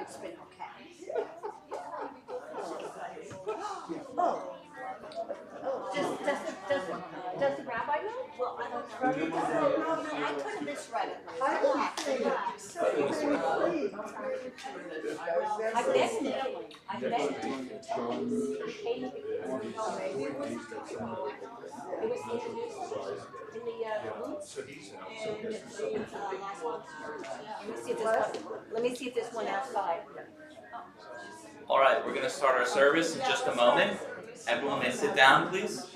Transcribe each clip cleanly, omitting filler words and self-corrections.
it's been okay. Oh. Does the rabbi know? Well, I don't know. No, I could have misread it. I bet it was introduced in the booth. Let me see if there's one outside. All right, we're going to start our service in just a moment. Everyone may sit down, please.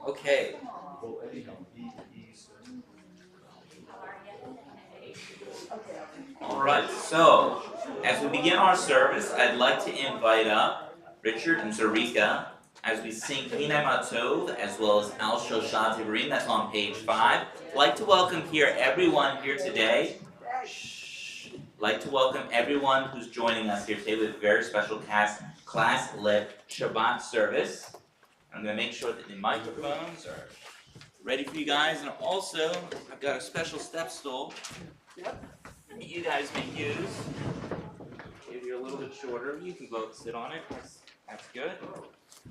Okay. All right, so as we begin our service, I'd like to invite up Richard and Zarika as we sing Hinei Matov as well as Al Shoshat Ivrim, that's on page 5. I'd like to welcome everyone here today. I'd like to welcome everyone who's joining us here today with a very special class-led Shabbat service. I'm going to make sure that the microphones are ready for you guys, and also I've got a special step stool that you guys may use. If you're a little bit shorter, you can both sit on it. That's good.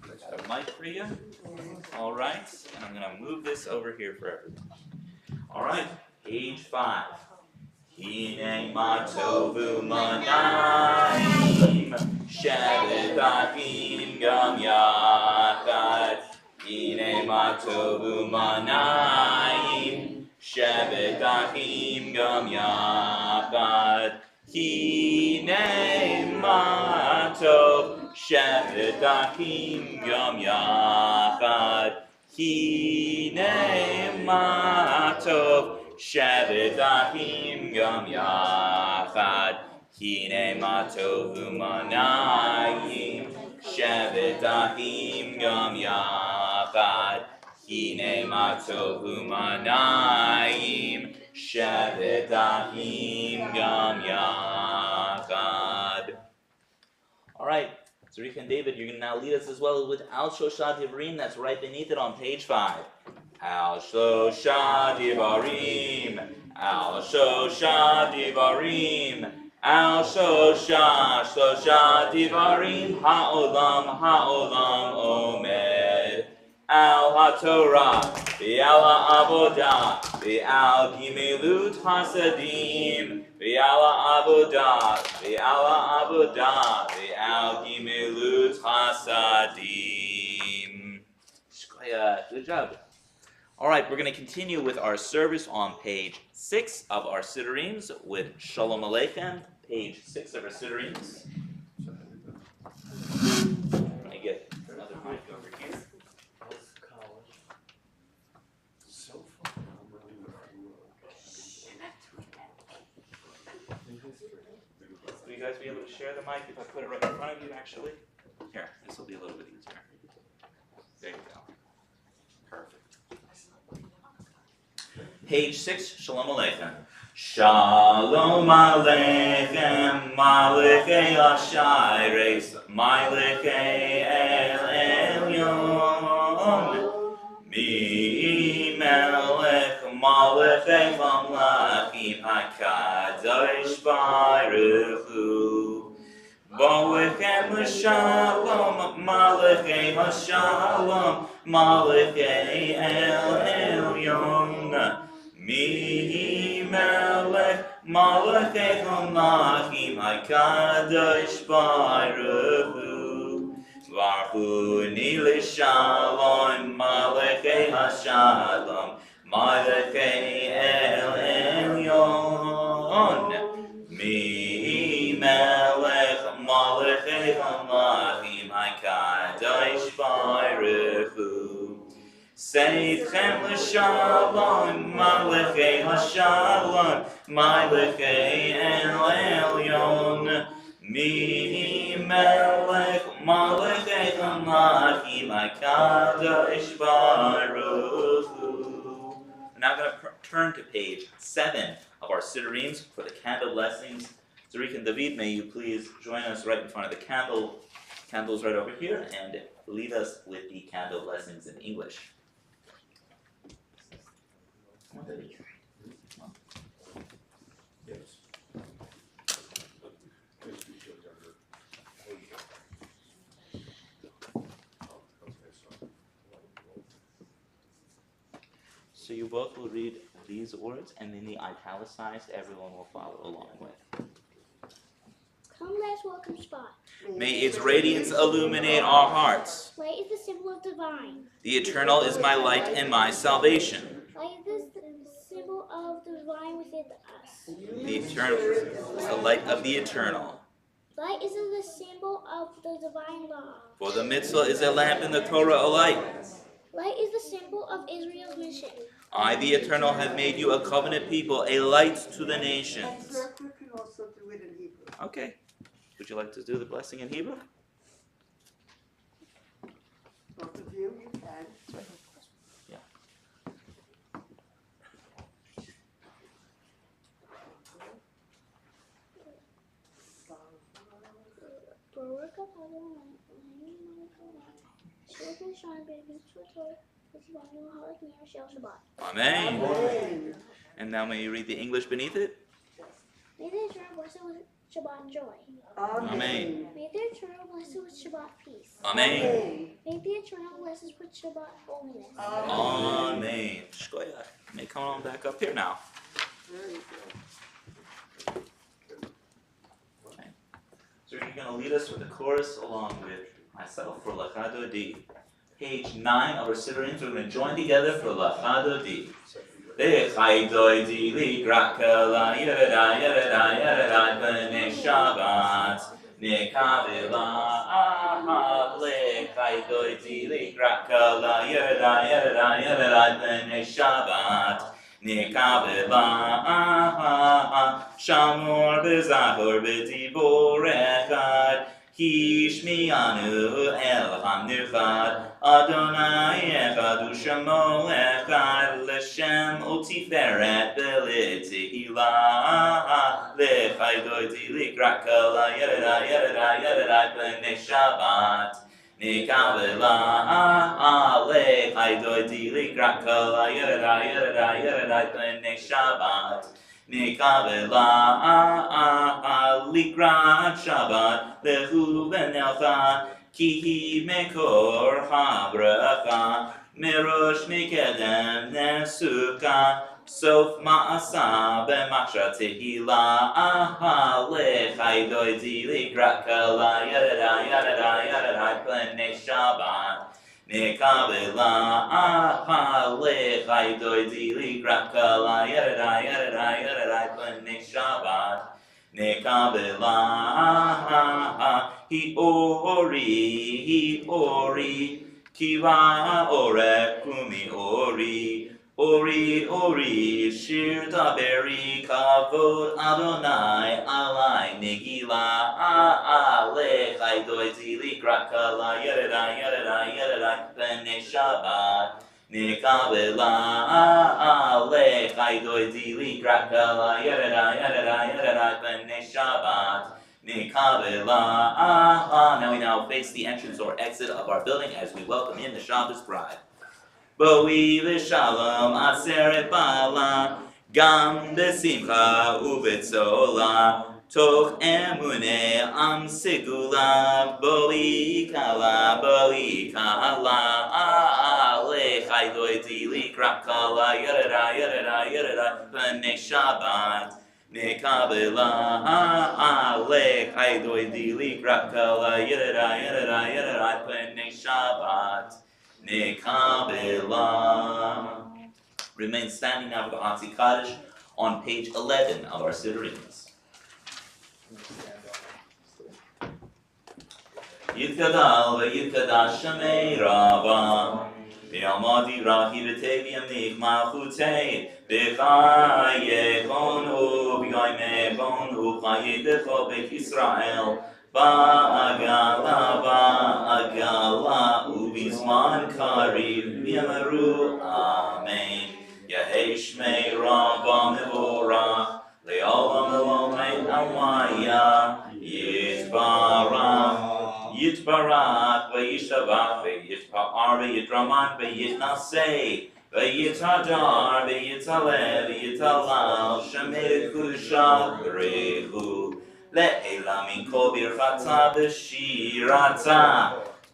I've got a mic for you. All right, and I'm going to move this over here for everyone. All right, page 5. Hinei matovu manayim shevetachim gam yachad. Hinei matovu manayim shevetachim gam yachad. Hinei matov shevetachim gam yachad. Hinei matov shevetachim gam yachad. Hinei matov umanayim shevetachim gam yachad. Hinei matov umanayim shevetachim gam yachad. All right, Zarika and David, you're going to now lead us as well with Al Shoshat Ivrim. That's right beneath it on page 5. Al Shoshat Ivarim, Al Shoshat Ivarim, Al Shoshat Ivarim, Ha'olam Omed, Al HaTorah, V'al HaAvodah, V'al Gimilut Hasadim, V'al HaAvodah, V'al HaAvodah, V'al Gimilut Hasadim. Good job. All right, we're going to continue with our service on page 6 of our Sidurims with Shalom Aleichem, page 6 of our Sidurims. Let me get another mic over here. Will you guys be able to share the mic if I put it right in front of you, actually? Here, this will be a little bit easier. There you go. Perfect. Page 6, Shalom Aleichem. Shalom Aleichem, Malechei Ashayres, Malechei El Elyon. Mi Melech, Malechei Mamlachim, HaKadosh Baruch Hu. Boechem Shalom, Malechei HaShalom, Malechei El Elyon. Mi Melech, Malechei Hamlachim, HaKadosh Baruch Hu. Varchuni l'Shalom, Malechei HaShalom, Malechei El Elyon. Mi Melech, Malechei Hamlachim, HaKadosh Baruch Hu. Seitchem l'Shalom, Malechei HaShalom, Malechei El Elyon. Mi Melech, Malechei Hamlachim, HaKadosh Baruch Hu. We're now going to turn to page 7 of our Sidurims for the candle blessings. Zarika and David, may you please join us right in front of the candles right over here, and lead us with the candle blessings in English. So you both will read these words, and then the italicized everyone will follow along with. Come, let's welcome Shabbat. May its radiance illuminate our hearts. Light is the symbol of divine. The eternal is my light and my salvation. Light is the symbol of the divine within us. The eternal is the light of the eternal. Light is the symbol of the divine law. For the mitzvah is a lamp and the Torah a light. Light is the symbol of Israel's mission. I, the eternal, have made you a covenant people, a light to the nations. We can also do it in Hebrew. Okay. Would you like to do the blessing in Hebrew? Both of you can. Yeah. Amen. Amen. And now may you read the English beneath it? May the eternal bless us with Shabbat joy. Amen. May the eternal bless us with Shabbat peace. Amen. May the eternal bless us with Shabbat holiness. Amen. Shkoyach. May come on back up here now. Very good. Okay. So you're going to lead us with the chorus along with myself for Lachado D. Page 9 of our Sidurians, we're going to join together for Lachado D. Lechai di li grakala yada yada yada b'nei Shabbat nekavila aha lechai di li grakala yada yada yada b'nei Shabbat nekavila aha shamor b'zahor b'dibor echad Hishmianu el hamnirchad Adonai echad u'shamo echad L'shem u'tiferet b'litihila L'chai doiti l'ikrakal yadada yadada yadada b'nei Shabbat Nikavela L'chai doiti l'ikrakal yadada yadada yadada b'nei Shabbat Nikavela Likrat Shabbat Lehu Benelcha Kihi Mekor Habracha Merosh Mikedem Nesuka Sof Ma'asa B'Machsha Tehila Lechai Doidi Likrakala Yadada Yadada Yadada B'nei Shabbat Nikavela Lechai Doidi Likrakala Yadada Yadada Yadada B'nei Shabbat Nikavela Hi Ori Kiva Ore Kumi Ori Shir Daberi Kavod Adonai Alai Negila Lechai Doiti Likrakala Yadada Yadada Yadada B'nei Shabbat Nikavela Lechai Doiti Likrakala Yadada Yadada Yadada B'nei Shabbat Nikavela Now we now face the entrance or exit of our building as we welcome in the Shabbos bride. Boi v'shalom aseret bala Gam b'simcha u'betzola Toch emune am segula Boi kala Lechai doiti likrakala Yadada yadada yadada B'nei Shabbat Nikavela Lechai doiti likrakala Yadada yadada yadada B'nei Shabbat Nikavela. Remain standing now for the Hatzi Kaddish on page 11 of our Sidurians. Yitkadal v'yitkadash shamei Rava V'yamadi rahi v'tei v'yamich malchutei V'chayechonu v'yaymechonu Chayedecho b'et Yisrael Ba'agala ubizman kariv v'yamaru Amen. Yehei shmei Rabba mevorach le'olam elomei Almaya Yitbarach v'yishavach v'yitpa'ar v'yitraman v'yitnasei v'yitadar v'yitalev v'yitalal shemei kudusha v'rehu Le'ela min kol birchata v'shirata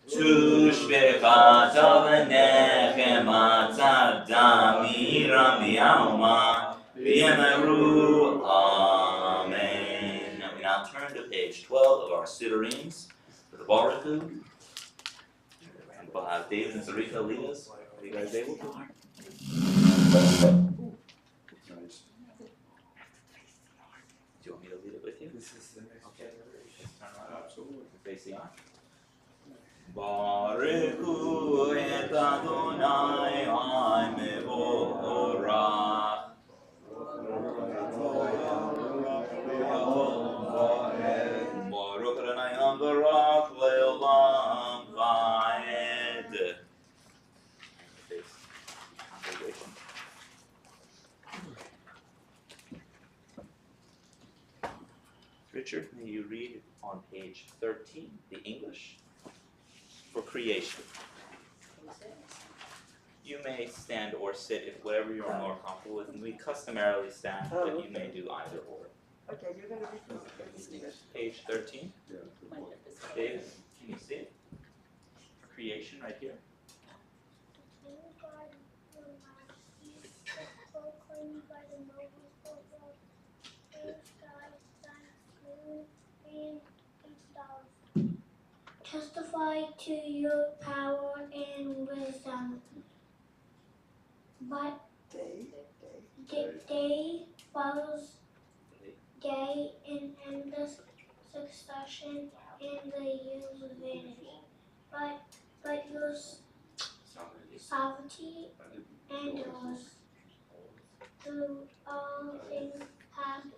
Tushbechata v'nechemata damir Midram Dialma, Viennaru, Amen. We now turn to page 12 of our Sidurims for the Baruchu. And we'll have David and Zarika lead us. Are you guys able to? Nice. Do you want me to lead it with you? This is the next Okay. generation. Let's turn around. Absolutely. Face the arch. Baruchu et Adonai Mevorach. Baruch Adonai Mevorach leolam vaed. Face. Congregation. Richard, may you read on page 13, the English, for creation. You may stand or sit if whatever you're more comfortable with. And we customarily stand, but you may do either or. Okay, you're gonna read this. Page 13. Yeah. David, can you see it? For creation right here. Proclaimed by the nobles of the sky, sun, moon, and stars. Testify to your power and wisdom. But day follows day in endless succession, and the years vanish. But your sovereignty endures. Through all things past,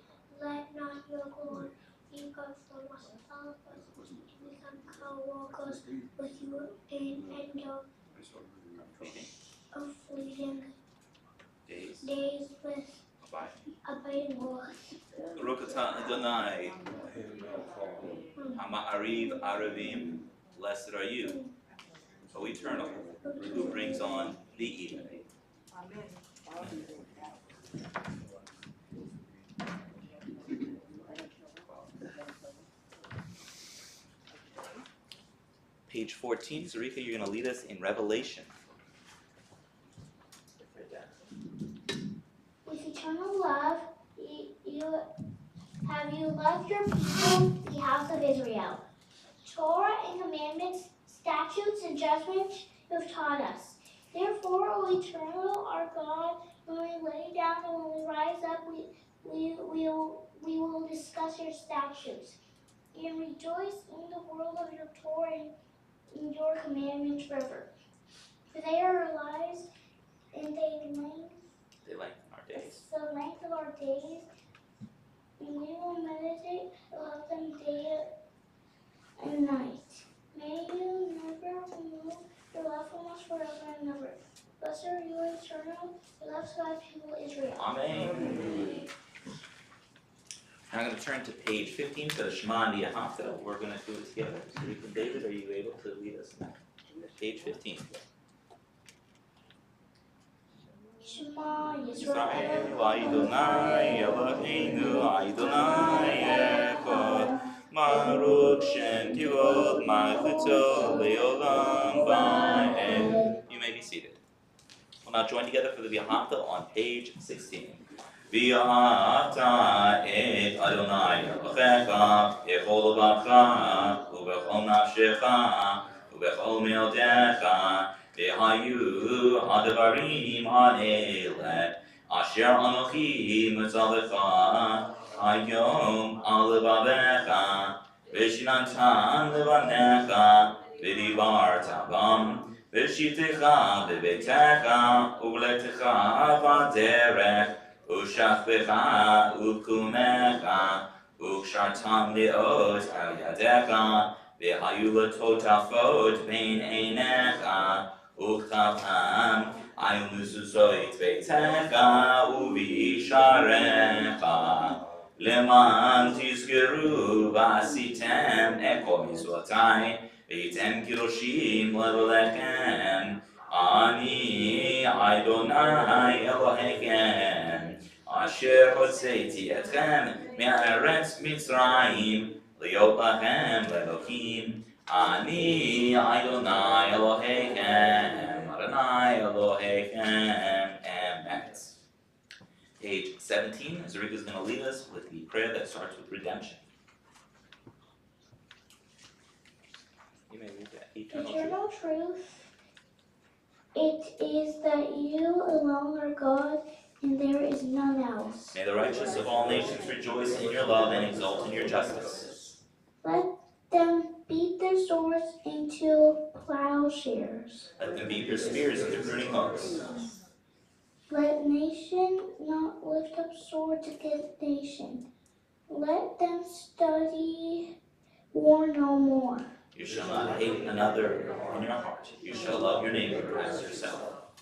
let not your glory be cut from us. All of us to become co-workers with you in endure of fleeting days with abiding worth. Baruch atah Adonai, Ha'ma'ariv Arivim, blessed are you, O Eternal, who brings on the evening. Amen. Page 14, Zarika, you're going to lead us in Revelation. With eternal love, have you loved your people, the house of Israel. Torah and commandments, statutes and judgments you have taught us. Therefore, O eternal, our God, when we lay down and when we rise up, we will discuss your statutes and rejoice in the world of your Torah and in your commandments river. For they are our lives, and they lengthen our days. the length of our days, and we will meditate about them day and night. May you never remove your love from us forever and ever. Blessed are you, eternal, your love to God's people Israel. Amen. Now I'm going to turn to page 15 for the Shema and the Ahafta. We're going to do it together. Zarika and David, are you able to lead us now? Page 15. Shema Israel, Yisrael. Adonai, Eloheinu, Adonai, Echad. Baruch Shem Kivod Malchuto Leolam Va'ed. You may be seated. We'll now join together for the Ahafta on page 16. V'ata et Adonai Elohecha bechol levacha ubechol nafshecha ubechol meodecha v'hayu hadavarim ha'ele asher anochi mitzalecha hayom al levavecha v'shinantan levanecha v'divarta bam v'shitecha b'beitecha u'v'letecha v'derech Ushachbecha ukumecha ukshartam leot al yadecha v'hayu latotafot bein einecha uktavham ayu mezuzot beitecha uvisharecha leman tizkeru v'asitem eko mizvotai v'yitem kiroshim levelechem ani Adonai Elohechem Asher hotzeiti etchem me'aretz Mitzrayim liot lachem le'elohim ani Adonai Elohechem Adonai Elohechem Amen. Acts. Page 17, Zarika is going to lead us with the prayer that starts with redemption. You may read that. Eternal truth. It is that you alone are God, and there is none else. May the righteous of all nations rejoice in your love and exult in your justice. Let them beat their swords into plowshares. Let them beat their spears into pruning hooks. Let nation not lift up swords against nation. Let them study war no more. You shall not hate another in your heart. You shall love your neighbor as yourself.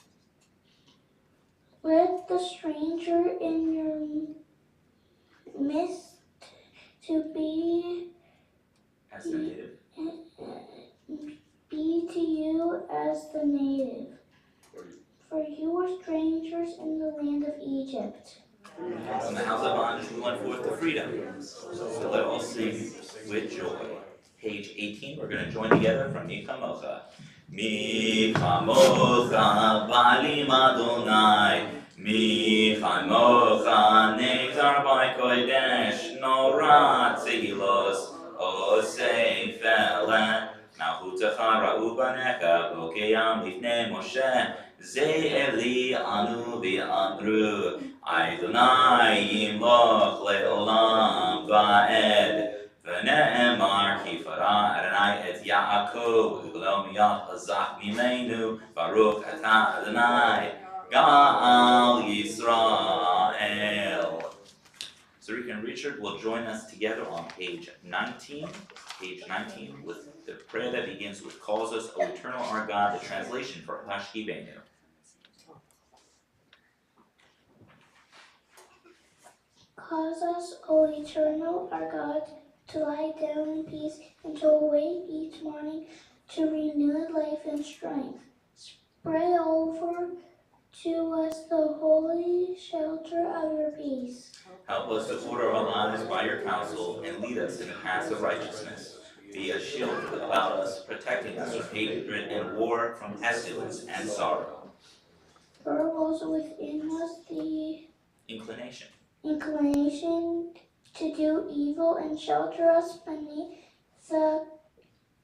Let the stranger in your midst to be As their native. be to you as the native. For you were strangers in the land of Egypt. From the house of bondage we went forth to freedom. So let all sing with joy. Page 18, we're going to join together from Mi Chamocha. Mi Chamocha Ba'alim Adonai. Mi Chamocha Nezar by Kodesh. Nora Tzilos Osei Fele. Malchutecha Ra'u Banecha Bokeyam Lifnei Moshe. Ze Eli Anu V'Amru Adonai Yimloch Le'olam Va'ed V'ne'emar Ki Farah Adonai Et Yaakov V'Glo Miyat Hazak Mimenu Baruch Atah Adonai Ga'al Yisrael. Zarika and Richard will join us together on page 19 with the prayer that begins with calls us, O Eternal our God, the translation for Hashkibenu. Cause us, O Eternal our God, to lie down in peace and to awake each morning to renewed life and strength. Spread over to us the holy shelter of your peace. Help us to order our lives by your counsel and lead us in the paths of righteousness. Be a shield about us, protecting us from hatred and war, from pestilence and sorrow. Burn also within us the Inclination to do evil and shelter us beneath the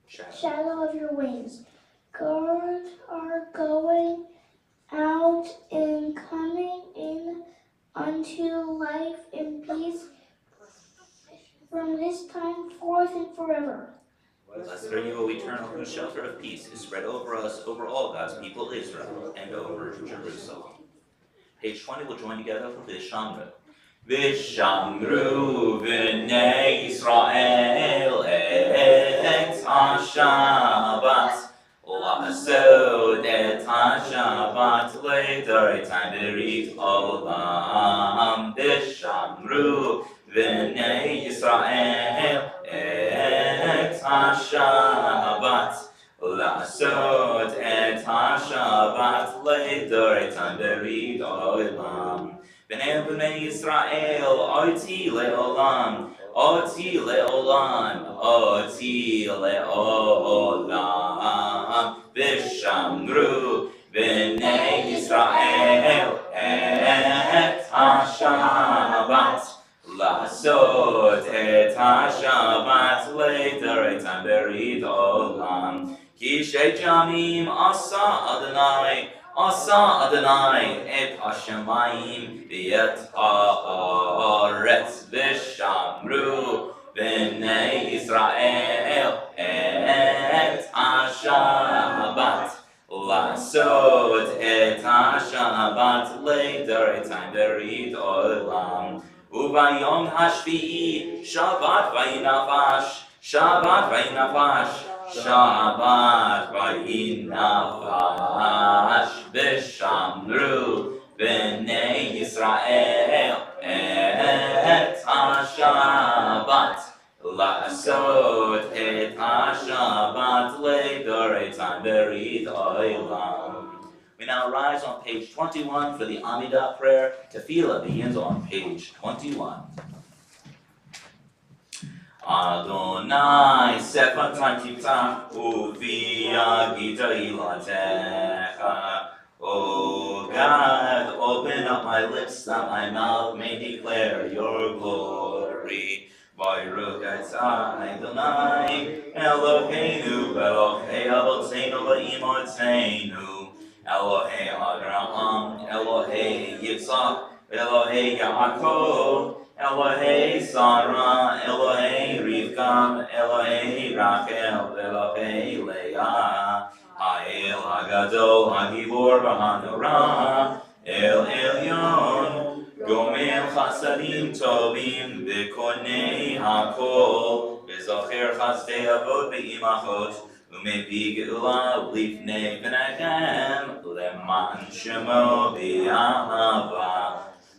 shadow of your wings. Guard our going out and coming in unto life and peace from this time forth and forever. Blessed are you, O Eternal, whose shelter of peace is spread over us, over all God's people Israel, and over Jerusalem. Page 20 will join together for Vishamru. Vishamru v'nei Yisrael et ha-Shabbat La'asod et ha-Shabbat le'daretai berit olam. Vishamru v'nei Yisrael et ha-Shabbat La'asod et ha-Shabbat le'daretai berit olam. B'nei Yisrael, oti le'olam, oti le'olam, oti le'olam. V'shamru b'nei Yisrael et ha-Shabbat, la'asot et ha-Shabbat le'daretai berit olam. Ki she'jamim asa Adonai, Asa Adonai et hashamayim v'et ha'aretz v'shamru b'nei Yisrael et ha-Shabbat la'asod et ha-Shabbat le'daretai berit olam. Uvayom hashvi'i Shabbat v'yinafash, Shabbat v'yinafash, Shabbat v'yinafash. V'shamru b'nei Yisrael et ha-Shabbat la'asod et ha-Shabbat le'daretai berit olam. We now rise on page 21 for the Amidah prayer. Tefillah begins on page 21. Adonai sefatai tiftach uviyagita ilatecha. O God, O open up my lips that my mouth may declare your glory. Baruch atah Adonai Eloheinu Elohei Avotzeinu v'Imotzeinu Elohei Avraham Elohei Yitzchak Elohei Yaakov Elohei Sarah Elohei Rivka Elohei Rachel Elohei Leah Ha'el Hagadol Hagibor V'Hanorah El Elyon Gomel Chasadim Tovim V'Konei Hakol V'Zocher Chasdei Avot V'Imachot U'Mevi Geula Lifnei V'Nechem Leman Shemo B'Yahava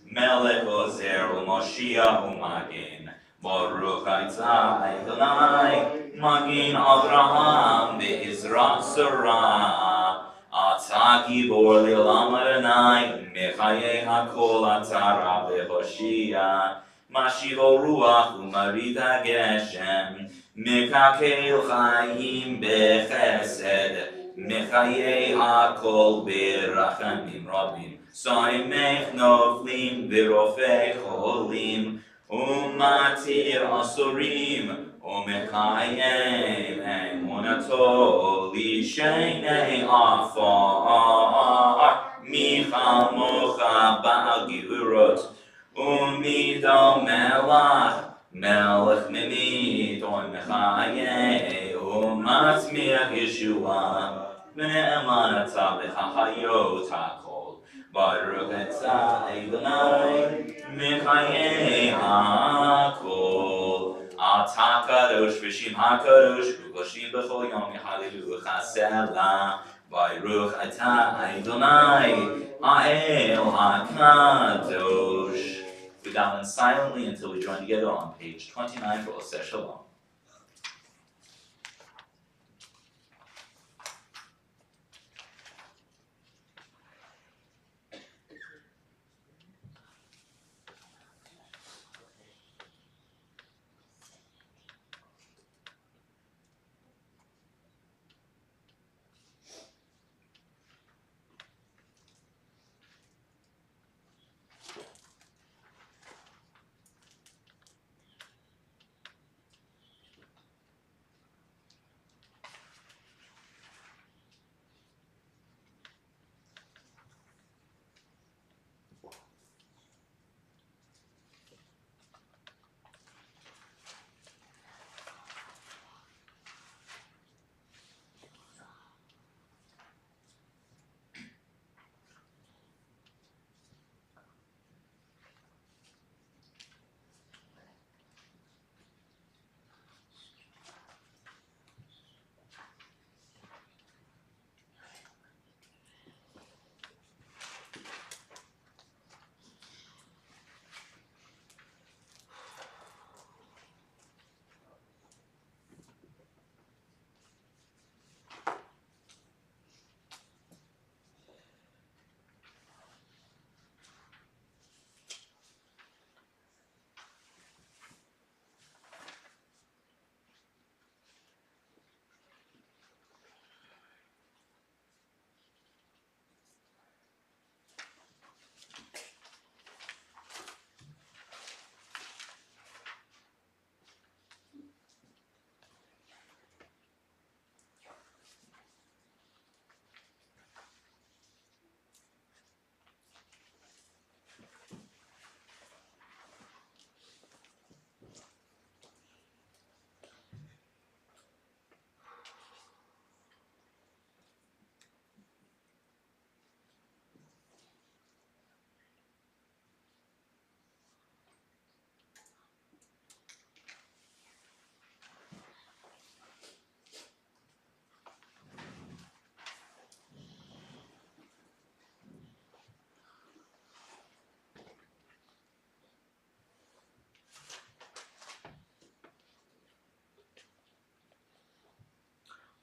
Melech Ozer U'Moshiach U'Magen Baruch Atah Adonai Magen Avraham V'Izra Sarah Atah Gibor Le'olam Adonai Mechayei HaKol Atah Rab Le'Hoshia Mashivo Ruach U'Marit HaGeshem Mekakel Chayim B'Chesed Mechayei HaKol B'Rachamim Rabim Soimech Noflim V'Rofei Cholim Umatir Asurim Umekayem Emunato Lishenei Afar Micha Mocha Ba'al Geurot Umido Melach Melech Mimit Umechayei Umatmiach Yeshua V'ne'eman Atah B'chachayot HaKol Baruch Atah Adonai Mechayei HaKol Atah Kadosh V'Shem HaKadosh U'Koshim B'chol Yom Yechalelu Chasela Baruch Atah Adonai Ha'el HaKadosh. We daven silently until we join together on page 29 for Oseh Shalom.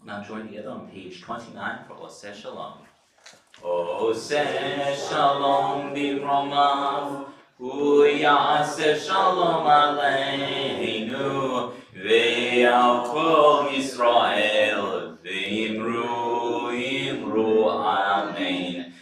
Now join together on page 29 for Oseh Shalom. Oseh Shalom b'romav, hu ya'aseh shalom aleinu, ve'al kol Yisrael, ve'imru amen.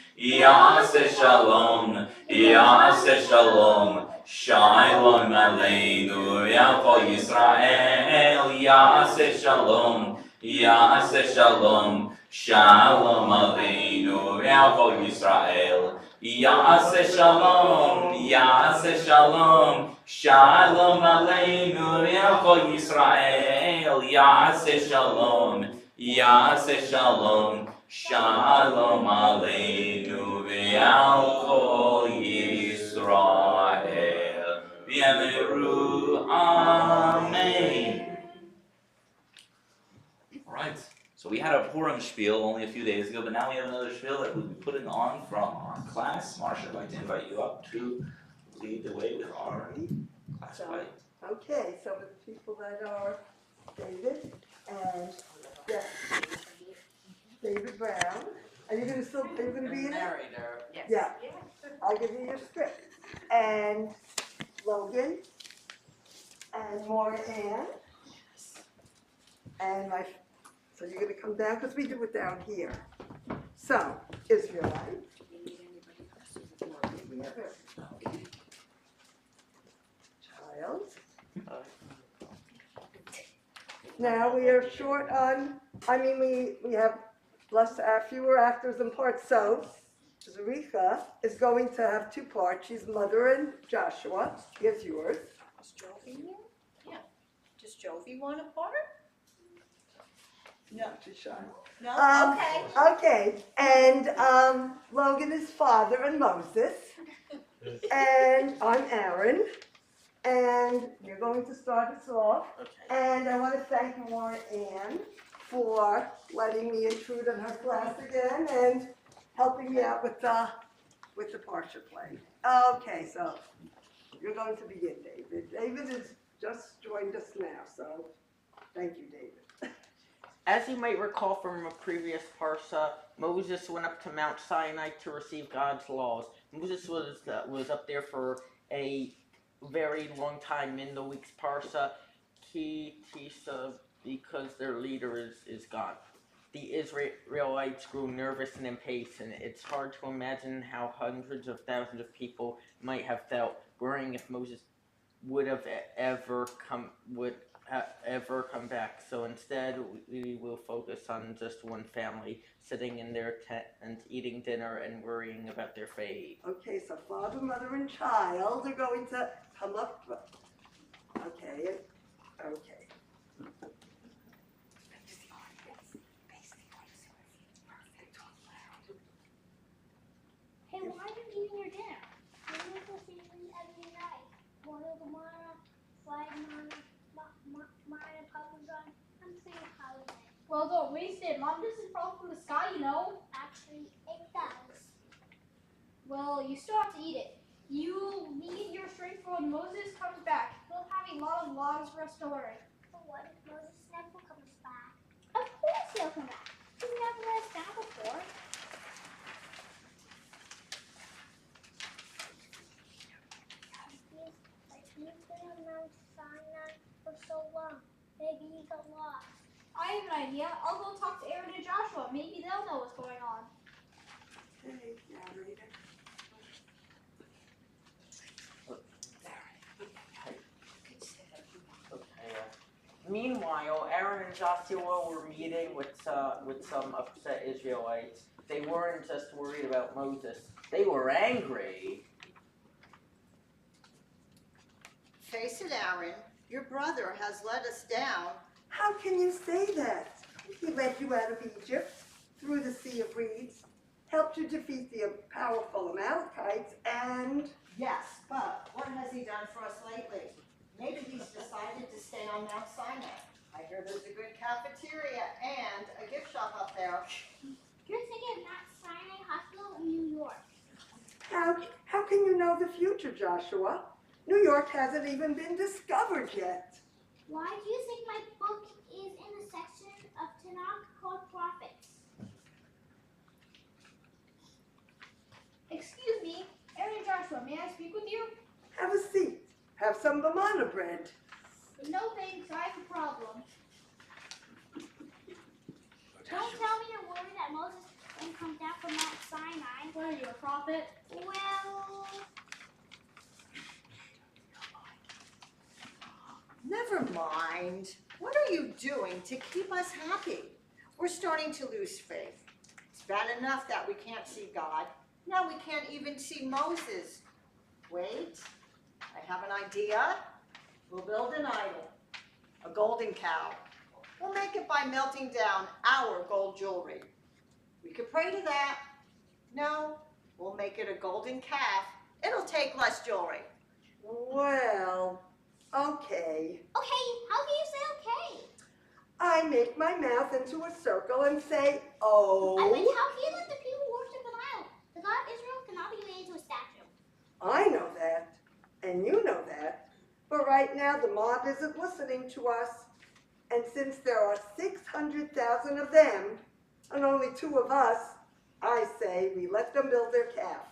Yaseh Shalom, Yaseh Shalom, Shalom Aleinu, Ya'kol Yisrael, Yaseh Shalom, Yaseh Shalom, Shalom Aleinu, Ya'kol Yisrael, Yaseh Shalom, Yaseh Shalom, Shalom Aleinu, Ya'kol Yisrael, Yaseh Shalom, Yaseh Shalom, Shalom Aleinu ve'al kol Yisrael v'yameru Amen. All right. So we had a Purim spiel only a few days ago, but now we have another spiel that we'll be putting on from our class. Marsha, I'd like to invite you up to lead the way with our class play. Okay, so with the people that are David and David Brown, are you gonna be in it? Yes. Yeah. I'll give you your script. And Logan and Maura Ann and so you're gonna come down, because we do it down here. So, Israelite. We have it. Child. Now we are short on, we have fewer actors and parts, so Zarica is going to have two parts. She's Mother and Joshua. Here's yours. Is Jovi here? Yeah. Does Jovi want a part? No. She's shy. No? Okay. Okay, and Logan is Father and Moses, and I'm Aaron, and you're going to start us off. Okay. And I want to thank Maura Ann for letting me intrude on her class again and helping me out with the Parsha play. Okay, so you're going to begin, David. David has just joined us now, so thank you, David. As you might recall from a previous Parsha, Moses went up to Mount Sinai to receive God's laws. Moses was up there for a very long time in the week's Parsha, Tisa, because their leader is God. The Israelites grew nervous and impatient. It's hard to imagine how hundreds of thousands of people might have felt, worrying if Moses would have ever come back. So instead, we will focus on just one family sitting in their tent and eating dinner and worrying about their fate. Okay, so father, mother, and child are going to come up. Okay. Hey, why are you eating your dinner? We make this usually every night. Boil the mana, fried mana, parmesan. I'm saying holiday. Well, don't waste it. Mom doesn't fall from the sky, you know. Actually, it does. Well, you still have to eat it. You need your strength for when Moses comes back. He'll have a lot of laws for us to learn. But what if Moses never comes back? Of course he'll come back. He's never let us down before. He's been on Mount Sinai for so long. Maybe he got lost. I have an idea. I'll go talk to Aaron and Joshua. Maybe they'll know what's going on. Okay, narrator. Meanwhile, Aaron and Joshua were meeting with some upset Israelites. They weren't just worried about Moses. They were angry. Face it, Aaron. Your brother has let us down. How can you say that? He led you out of Egypt, through the Sea of Reeds, helped you defeat the powerful Amalekites, and... Yes, but what has he done for us lately? Maybe he's decided to stay on Mount Sinai. I hear there's a good cafeteria and a gift shop up there. You're thinking Mount Sinai Hospital in New York. How can you know the future, Joshua? New York hasn't even been discovered yet. Why do you think my book is in a section of Tanakh called Prophets? Excuse me, Aaron and Joshua, may I speak with you? Have a seat. Have some banana bread. No thanks, I have a problem. Don't tell me you're worried that Moses won't come down from Mount Sinai. What are you, a prophet? Well, Never mind. What are you doing to keep us happy? We're starting to lose faith. It's bad enough that we can't see God. Now we can't even see Moses. Wait, I have an idea. We'll build an idol, a golden cow. We'll make it by melting down our gold jewelry. We could pray to that. No, we'll make it a golden calf. It'll take less jewelry. Well, okay. okay, how can you say okay? I make my mouth into a circle and say, I mean, oh. how can you let the people worship an idol? The God of Israel cannot be made into a statue. I know that, and you know that. But right now, the mob isn't listening to us. And since there are 600,000 of them, and only 2 of us, I say we let them build their calf.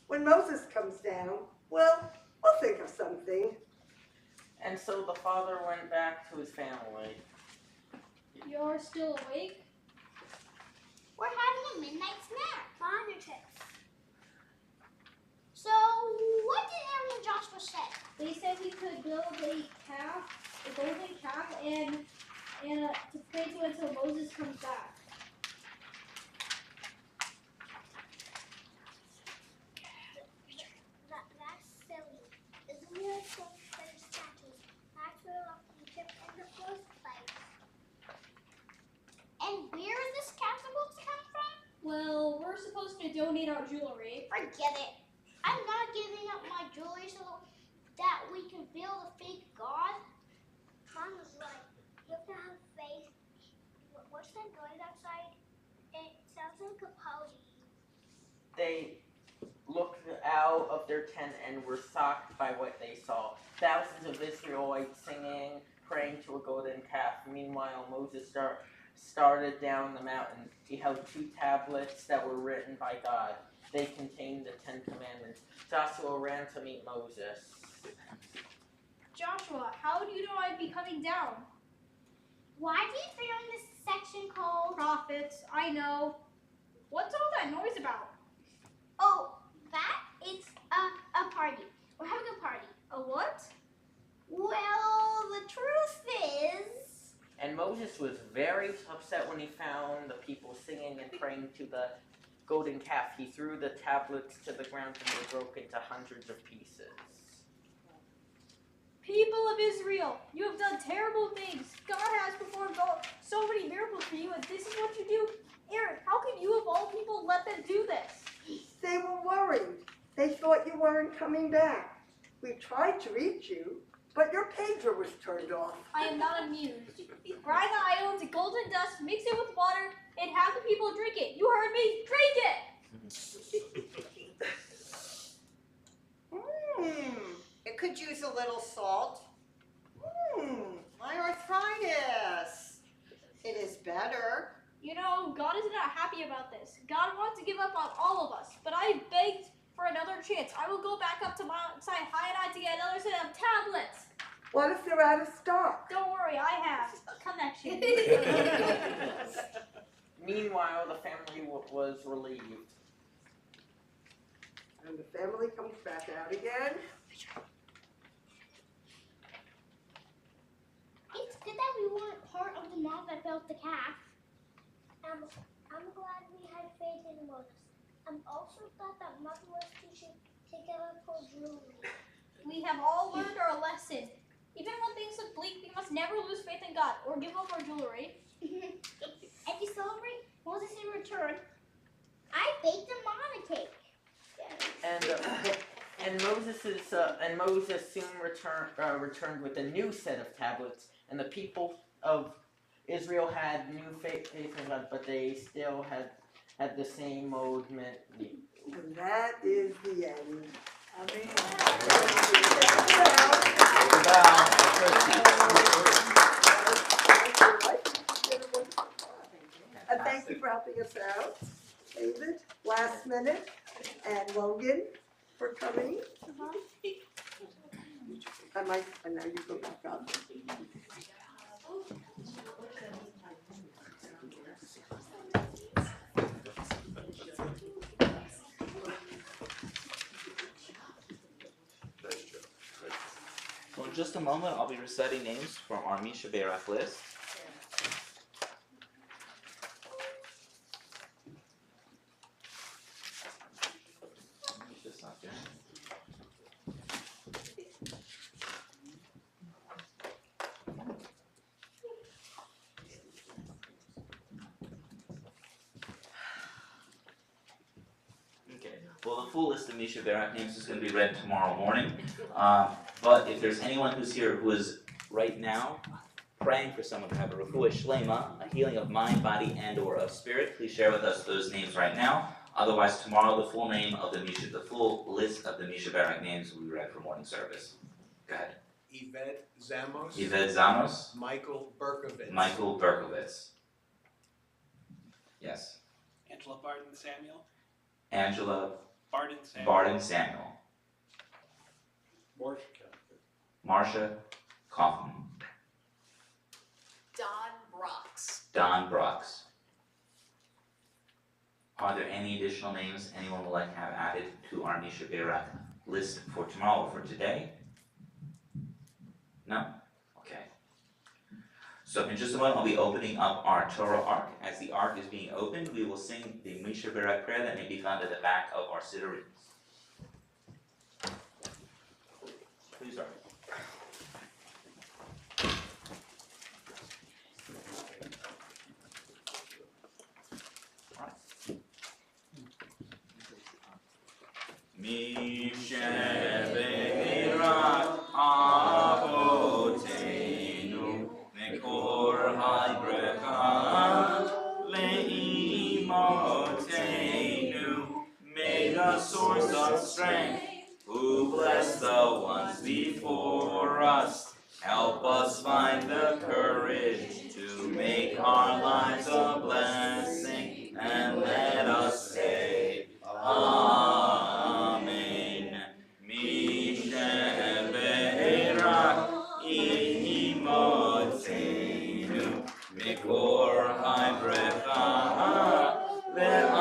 When Moses comes down, well, we'll think of something. And so the father went back to his family. You're still awake? We're having a midnight snack. Politics. So, what did Aaron and Joshua say? They said we could build a calf, a golden calf, and to pray to until Moses comes back. That's silly. Isn't it so better statues? That's where Egypt in the first place. And where is this calf supposed to come from? Well, we're supposed to donate our jewelry. Forget it. I'm not giving up my jewelry so that we can build a fake god. Mom was right. You have to have faith. What's that noise outside? It sounds like a party. They looked out of their tent and were shocked by what they saw. Thousands of Israelites singing, praying to a golden calf. Meanwhile, Moses started down the mountain. He held 2 tablets that were written by God. They contained the 10 Commandments. Joshua ran to meet Moses. Joshua, how do you know I'd be coming down? Why do you figure in this section called Prophets, I know. What's all that noise about? Oh, that? It's a party. We're having a party. A what? Well, the truth is... And Moses was very upset when he found the people singing and praying to the golden calf. He threw the tablets to the ground and they broke into hundreds of pieces. People of Israel, you have done terrible things. God has performed so many miracles for you, and this is what you do? Aaron, how can you of all people let them do this? They were worried. They thought you weren't coming back. We tried to reach you, but your pager was turned off. I am not amused. Grind the idol into golden dust, mix it with water, and have the people drink it. You heard me. Drink it! It could use a little salt. My arthritis. It is better. You know, God is not happy about this. God wants to give up on all of us, but I begged for another chance. I will go back up to Mount Sinai to get another set of tablets. What if they're out of stock? Don't worry, I have connections. Meanwhile, the family was relieved. And the family comes back out again. It's good that we weren't part of the mob that built the calf. I'm glad we had faith in Moses. I'm also glad that Mother was teaching to get up for jewelry. We have all learned our lesson. Even when things look bleak, we must never lose faith in God or give up our jewelry. And to celebrate Moses' return, I baked a manna cake. And Moses soon returned with a new set of tablets, and the people of Israel had new faith in God, but they still had the same movement. And that is the end. And thank you for helping us out, David, last minute, and Logan for coming. And now you go back up. just a moment, I'll be reciting names from our Misha Berach list. Misha's not there. Okay. Well, the full list of Misha Berach names is going to be read tomorrow morning. But if there's anyone who's here who is right now praying for someone to have a refuah shlema, a healing of mind, body, and or of spirit, please share with us those names right now. Otherwise, tomorrow the full name of the full list of the Misha Berach names will be read for morning service. Go ahead. Yvette Zamos. Yvette Zamos. Michael Berkovitz. Michael Berkovitz. Yes. Angela Barden Samuel. Angela Barden Samuel. Barden Samuel. Marcia Kaufman. Don Brox. Don Brox. Are there any additional names anyone would like to have added to our Misha Berach list for tomorrow or for today? No? Okay. So in just a moment, I'll be opening up our Torah Ark. As the Ark is being opened, we will sing the Misha Berach prayer that may be found at the back of our siddur. Please start. Misha Berach Avotenu Mekor HaBrecha Le'imotenu. May the source of strength, who blessed the ones before us, help us find the courage to make our lives a blessing, and let us say, Amen. Misha Berach Imotenu Mikor HaBrecha Le'avotenu.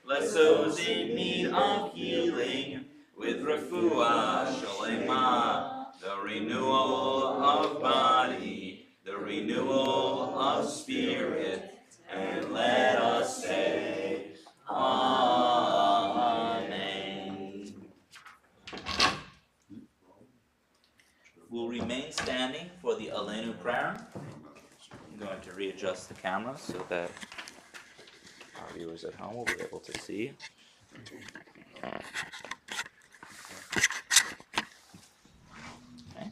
Bless those in need of healing with refuah shalema, the renewal of body, the renewal of spirit, and let us say, Amen. We'll remain standing for the Aleinu prayer. I'm going to readjust the camera so that our viewers at home will be able to see. Okay.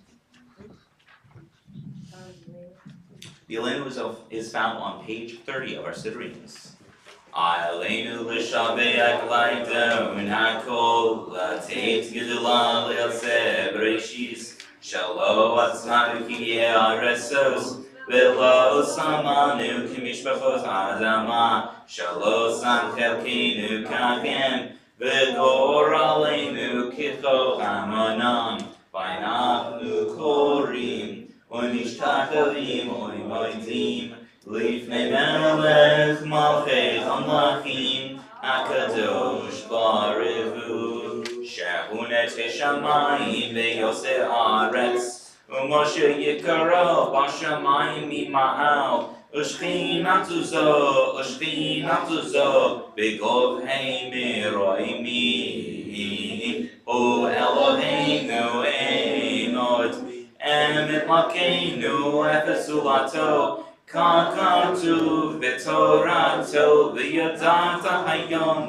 The Aleinu is found on page 30 of our sidurins. Aleinu l'shabeach laidon hakol lateit gedula le'aseh b'reishis shalo atzmanu ki ye'aresos v'lo samanu k'mishpachos adama shalo sam chelkeinu kachem v'gor aleinu kitcho hamonam v'anachnu korim u'nishtachavim u'imoidim Lifnei melech malchei hamlachim hakadosh baruch shehu netei shamayim veyoseh haaretz u'Moshe yikaro b'shamayim mima'al u'shchinatu zo b'gov heimiroimim hu Eloheinu einot emet malkeinu efesulato Kakatu v'torato v'yadata hayom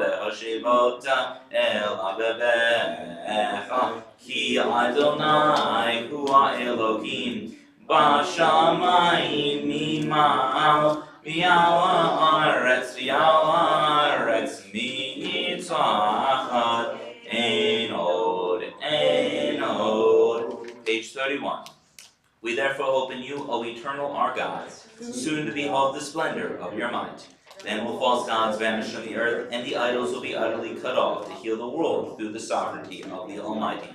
v'hoshivota el abebecha ki Adonai hu ha'Elohim b'shamayim mima'al v'yal haaretz mitachad ein od. Page 31. We therefore hope in you, O eternal our God, soon to behold the splendor of your might. Then will false gods vanish from the earth, and the idols will be utterly cut off to heal the world through the sovereignty of the Almighty.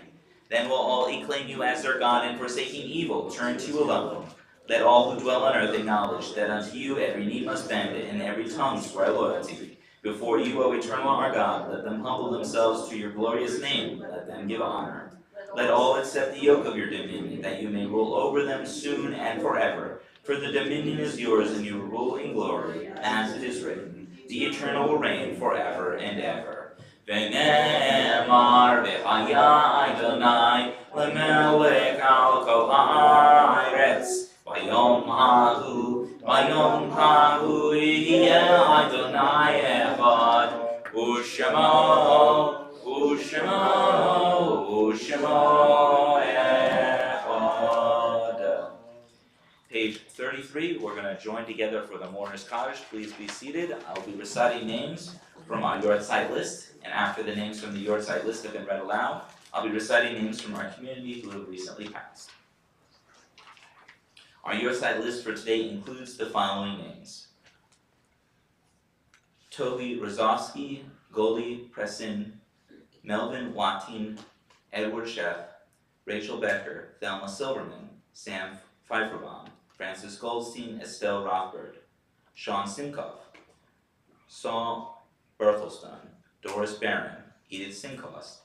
Then will all acclaim you as their God, and forsaking evil, turn to you alone. Let all who dwell on earth acknowledge that unto you every knee must bend, and every tongue swear loyalty. Before you, O eternal our God, let them humble themselves to your glorious name. Let them give honor. Let all accept the yoke of your dominion, that you may rule over them soon and forever. For the dominion is yours, and you rule in glory, as it is written. The eternal will reign forever and ever. V'ne'emar v'haya Adonai l'melech al kol ha'aretz. Vayom hahu yihye Adonai echad. U'shemo echad. Page 33, we're going to join together for the Mourner's Kaddish. Please be seated. I'll be reciting names from our Yortzeit list, and after the names from the Yortzeit list have been read aloud, I'll be reciting names from our community who have recently passed. Our Yortzeit list for today includes the following names: Toby Rozovsky, Goldie Pressin, Melvin Watin, Edward Sheff, Rachel Becker, Thelma Silverman, Sam Pfeifferbaum, Francis Goldstein, Estelle Rothberg, Sean Simkoff, Saul Berthelston, Doris Barron, Edith Simcost,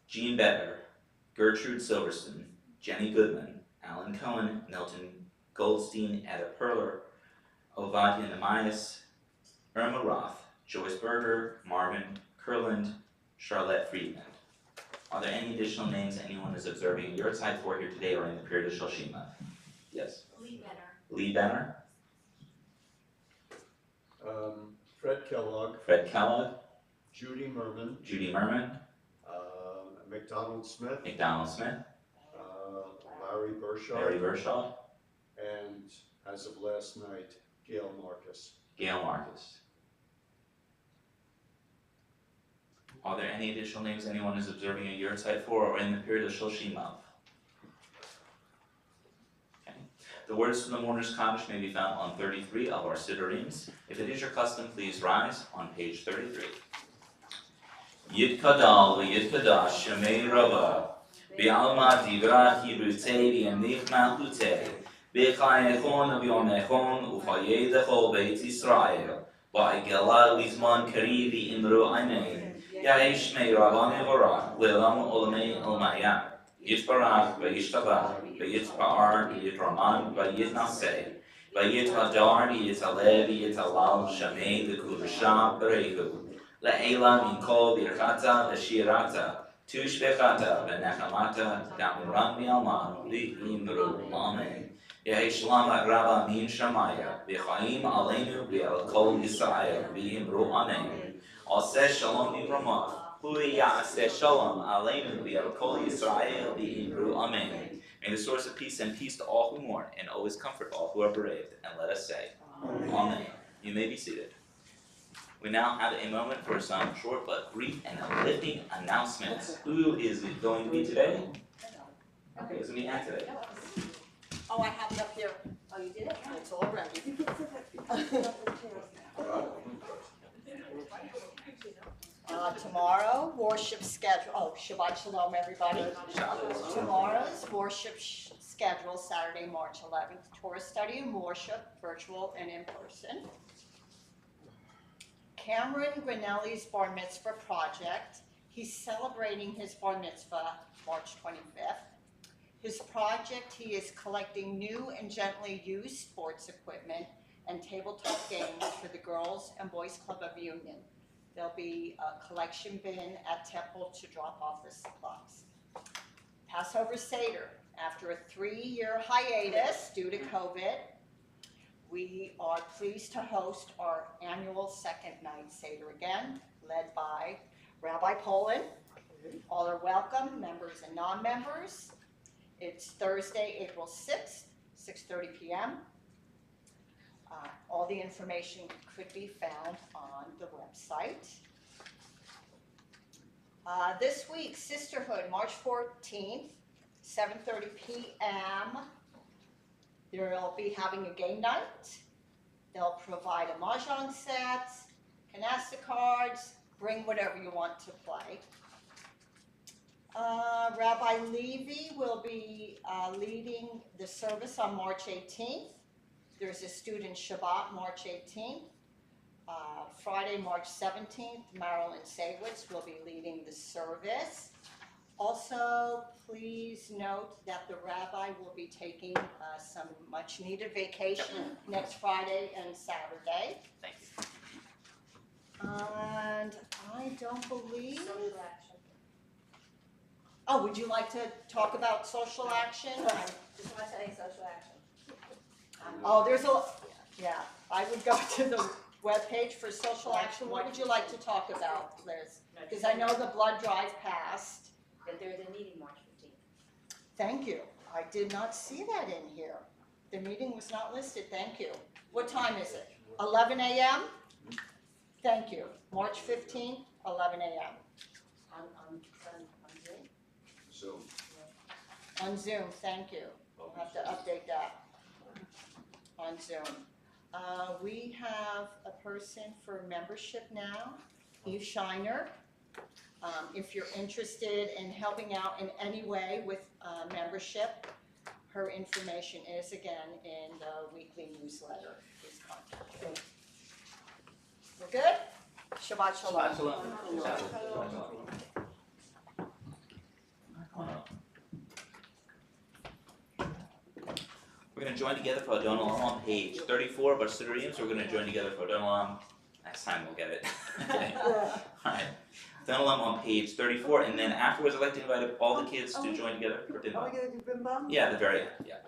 Jean Better, Gertrude Silverstone, Jenny Goodman, Alan Cohen, Milton Goldstein, Etta Perler, Ovadia Namias, Irma Roth, Joyce Berger, Marvin Kurland, Charlotte Friedman. Are there any additional names anyone is observing in your side for here today or in the period of Shoshima? Yes? Lee Benner. Fred Kellogg, Fred Kellogg. Judy Merman, McDonald Smith, Larry Larry Burchard, Vershaw, and as of last night, Gail Marcus. Gail Marcus. Are there any additional names anyone is observing a yurtzeit for or in the period of Shoshima? Okay. The words from the Mourner's Kaddish may be found on 33 of our Sidurims. If it is your custom, please rise on page 33. Yitkadal v'yitkadash shemei rava B'alma divra hirutei v'yamnich malchutei B'chayechon v'yomechon u'chayei dechol beit Yisrael Ba'igela lizman kari v'imru amen Yahay shmei rabane v'ra L'elam olamei elmaya Yitbarach v'yishtabach v'yitpa'ar v'yitraman v'yitnaseh V'yithadar v'yitalev v'yitalal shemei v'kudashah b'reichu Le'ela minkol birchata v'shirata Tushbechata v'nechamata Damuran v'alman v'imru amen Yehi shalom ha'rava min shamaya V'chaim aleinu v'al kol Yisrael v'imru amen Aseh shalom nivramah Hui ya'aseh shalom aleinu v'al kol Yisrael v'imru amen. May the source of peace send peace to all who mourn and always comfort all who are bereaved. And let us say, Amen. You may be seated. We now have a moment for some short but brief and uplifting announcements. Who is it going to be today? Okay, who's going to be at today? Oh, I have it up here. Oh, you did it? It's all ready. Tomorrow, worship schedule. Oh, Shabbat Shalom, everybody. Tomorrow's worship schedule, Saturday, March 11th. Torah study and worship, virtual and in person. Cameron Grinelli's Bar Mitzvah project. He's celebrating his Bar Mitzvah March 25th. His project, he is collecting new and gently used sports equipment and tabletop games for the Girls and Boys Club of Union. There'll be a collection bin at Temple to drop off the supplies. Passover Seder. After a 3-year hiatus due to COVID, we are pleased to host our annual second night Seder again, led by Rabbi Poland. All are welcome, members and non-members. It's Thursday, April 6th, 6:30 p.m. All the information could be found on the website. This week, Sisterhood, March 14th, 7:30 p.m. They'll be having a game night. They'll provide a mahjong set, canasta cards, bring whatever you want to play. Rabbi Levy will be leading the service on March 18th. There's a student Shabbat, March 18th. Friday, March 17th, Marilyn Saywitz will be leading the service. Also, please note that the rabbi will be taking some much-needed vacation next Friday and Saturday. Thank you. And I don't believe... Oh, would you like to talk about social action? Just want to tell you social action. Oh, there's a, yeah, I would go to the webpage for social action. What would you like to talk about, Liz? Because I know the blood drive passed. That there's a meeting March 15th. Thank you. I did not see that in here. The meeting was not listed. Thank you. What time is it? 11 a.m.? Thank you. March 15th, 11 a.m. On Zoom? So, On Zoom, thank you. We'll have to update that on Zoom. We have a person for membership now, Eve Shiner. If you're interested in helping out in any way with membership, her information is again in the weekly newsletter. Please contact her. We're good? Shabbat shalom. Shabbat shalom. Shabbat shalom. We're going to join together for Adon Olam on page 34 of our Siddurim, so we're going to join together for Adon Olam. Next time we'll get it. Okay. Alright. Adon Olam on page 34, and then afterwards I'd like to invite all the kids to join together for Bim Are we Bam. gonna do Bim Bam? Yeah, the very end, yeah.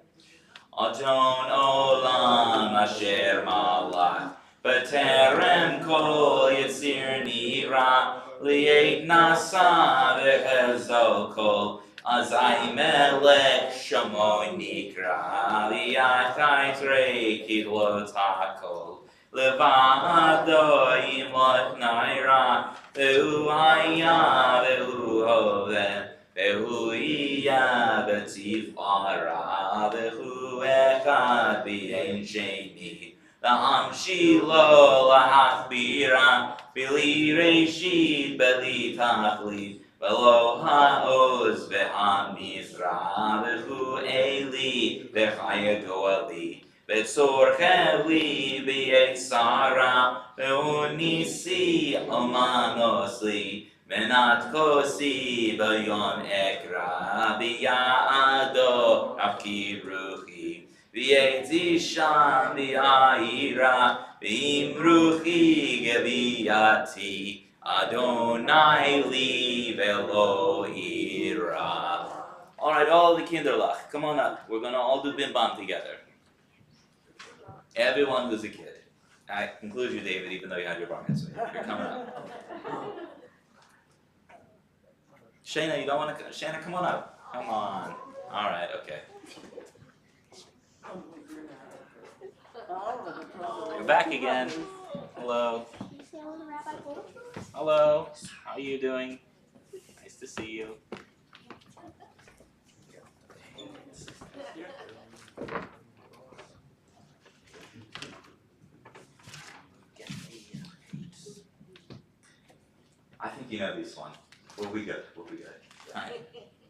Adon Olam Asher Malach B'terem Kol Yitzir Nira Li'et Nasa V'Chazal Kol Azai Melech Shamoy Nikra Li'achai Trei Kidlot HaKol Levado Yimot Naira Ve'u Haya Ve'u Hoveh Ve'u Iya B'Tziv Ara Ve'u Echad B'Ein Sheni La'am Shilo La'achbira B'li Reshit B'li Tachlit V'lo ha'oz ve'hamizra v'hu eli v'chayado ali v'tzorche li v'yetzara v'hu nisi omanos li v'nat kosi b'yom ekra v'ya'ado afiruchi v'yetzi sham v'ya'ira v'imruchi geviyati Adonai li velo ira. All right, all the kinderlach, come on up. We're gonna all do Bim Bam together. Everyone who's a kid. I include you, David, even though you had your bar mitzvah. You're coming up. Shayna, you don't want to? Shayna, come on up. Come on. All right, okay. You're back again. Hello. Hello, how are you doing? Nice to see you. I think you know this one. We'll be good. We'll be good. All right.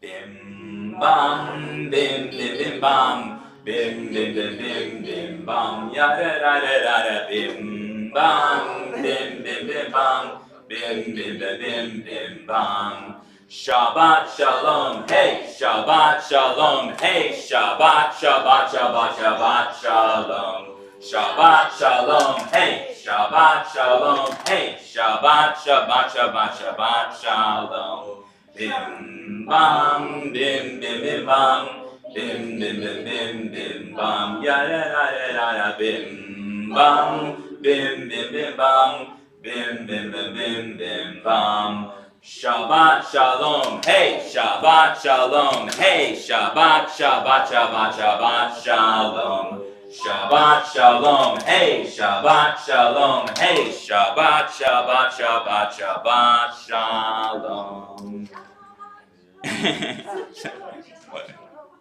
Bim bam, bim bim bim bam, bim bim bim bim bim bam, yada da da da da, bim bam, bim bim bim bam. Bim bim bim bim bim bam. Shabbat shalom, hey, Shabbat shalom, hey, Shabbat, Shabbat, Shabbat, Shabbat shalom. Shabbat shalom, hey, Shabbat shalom, hey, Shabbat, Shabbat, Shabbat, Shabbat shalom. Bim bam, bim bim bim bam, bim bim bim bim bim bam, yada da da da da, bim bam, bim bim bim bam. Bim bim bim bim bim bam. Shabbat shalom, hey, Shabbat shalom, hey, Shabbat, Shabbat, Shabbat, Shabbat shalom. Shabbat shalom, hey, Shabbat shalom, hey, Shabbat, Shabbat, Shabbat, Shabbat shalom.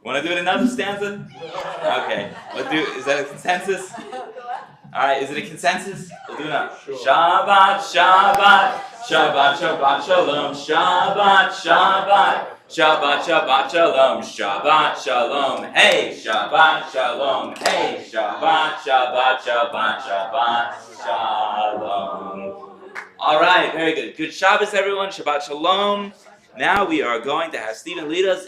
Want to do it another stanza? Okay, is that a consensus? Alright, is it a consensus? We'll do it now. Sure. Shabbat, Shabbat, Shabbat, Shabbat, Shalom, Shabbat, Shabbat, Shabbat, Shabbat Shalom, Shabbat Shalom, hey, Shabbat Shalom, hey, Shabbat, Shabbat, Shabbat, Shabbat Shalom. All right, very good. Good Shabbos, everyone. Shabbat Shalom. Now we are going to have Stephen lead us